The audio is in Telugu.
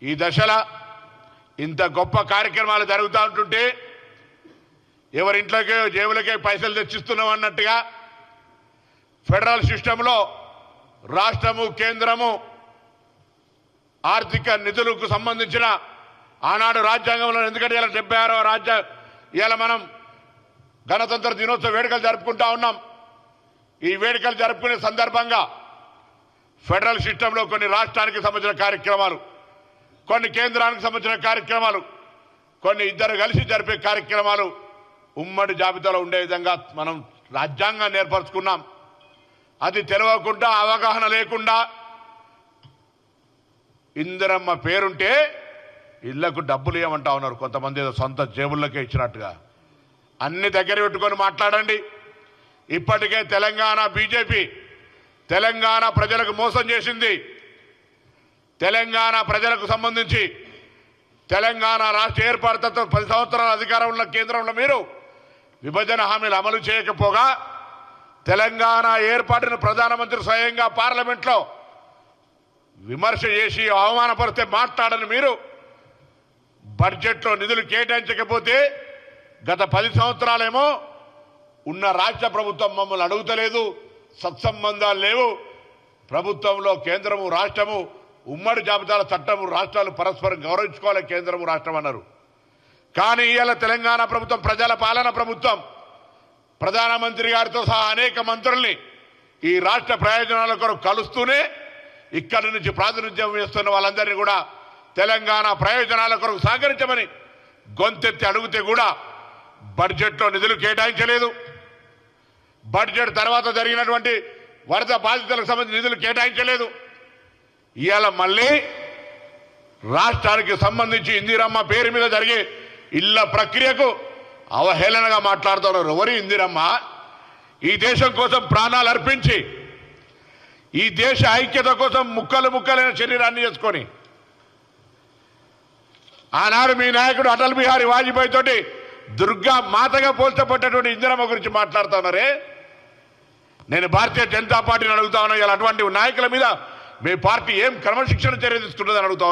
ఈ దశలో ఇంత గొప్ప కార్యక్రమాలు జరుగుతూ ఉంటుంటే ఎవరింట్లోకే జేబులకే పైసలు తెచ్చిస్తున్నాం అన్నట్టుగా ఫెడరల్ సిస్టంలో రాష్ట్రము కేంద్రము ఆర్థిక నిధులకు సంబంధించిన ఆనాడు రాజ్యాంగంలో ఎందుకంటే ఇలా 76వ ఇవాళ మనం గణతంత్ర దినోత్సవ వేడుకలు జరుపుకుంటా ఉన్నాం. ఈ వేడుకలు జరుపుకునే సందర్భంగా ఫెడరల్ సిస్టంలో కొన్ని రాష్ట్రానికి సంబంధించిన కార్యక్రమాలు, కొన్ని కేంద్రానికి సంబంధించిన కార్యక్రమాలు, కొన్ని ఇద్దరు కలిసి జరిపే కార్యక్రమాలు ఉమ్మడి జాబితాలో ఉండే విధంగా మనం రాజ్యాంగాన్ని ఏర్పరచుకున్నాం. అది తెలియకుండా అవగాహన లేకుండా ఇందిరమ్మ పేరుంటే ఇళ్లకు డబ్బులు ఇవ్వమంటా ఉన్నారు కొంతమంది, సొంత జేబుల్లోకే ఇచ్చినట్టుగా. అన్ని దగ్గర పెట్టుకొని మాట్లాడండి. ఇప్పటికే తెలంగాణ బీజేపీ తెలంగాణ ప్రజలకు మోసం చేసింది. తెలంగాణ ప్రజలకు సంబంధించి తెలంగాణ రాష్ట్ర ఏర్పాటుతో 10 సంవత్సరాల అధికారం ఉన్న కేంద్రంలో మీరు విభజన హామీలు అమలు చేయకపోగా తెలంగాణ ఏర్పాటును ప్రధానమంత్రి స్వయంగా పార్లమెంట్లో విమర్శ చేసి అవమానపరిస్తే మాట్లాడని మీరు బడ్జెట్లో నిధులు కేటాయించకపోతే గత 10 సంవత్సరాలేమో ఉన్న రాష్ట్ర ప్రభుత్వం మమ్మల్ని అడుగుతలేదు, సత్సంబంధాలు లేవు, ప్రభుత్వంలో కేంద్రము రాష్ట్రము ఉమ్మడి జాబితాల చట్టము రాష్ట్రాలు పరస్పరం గౌరవించుకోవాలి కేంద్రము రాష్ట్రం అన్నారు. కానీ ఇవాళ తెలంగాణ ప్రభుత్వం ప్రజల పాలన ప్రభుత్వం ప్రధానమంత్రి గారితో సహా అనేక మంత్రుల్ని ఈ రాష్ట్ర ప్రయోజనాల కొరకు కలుస్తూనే ఇక్కడి నుంచి ప్రాతినిధ్యం చేస్తున్న వాళ్ళందరినీ కూడా తెలంగాణ ప్రయోజనాల కొరకు సహకరించమని గొంతెత్తి అడిగితే కూడా బడ్జెట్లో నిధులు కేటాయించలేదు. బడ్జెట్ తర్వాత జరిగినటువంటి వరద బాధితులకు సంబంధించిన నిధులు కేటాయించలేదు. ఇవాళ మళ్ళీ రాష్ట్రానికి సంబంధించి ఇందిరమ్మ పేరు మీద జరిగే ఇళ్ల ప్రక్రియకు అవహేళనగా మాట్లాడుతున్నారు. ఎవరి ఇందిరమ్మ? ఈ దేశం కోసం ప్రాణాలు అర్పించి ఈ దేశ ఐక్యత కోసం ముక్కలైన శరీరాన్ని చేసుకొని ఆనాడు మీ నాయకుడు అటల్ బిహారీ వాజ్పేయి తోటి దుర్గా మాతగా పోల్చబడ్డటువంటి ఇందిరమ్మ గురించి మాట్లాడుతున్నారే. నేను భారతీయ జనతా పార్టీని అడుగుతా ఉన్నా, ఇలా అటువంటి నాయకుల మీద మీ పార్టీ ఏం క్రమశిక్షణ చర్య తీసుకుంటుందని అడుగుతా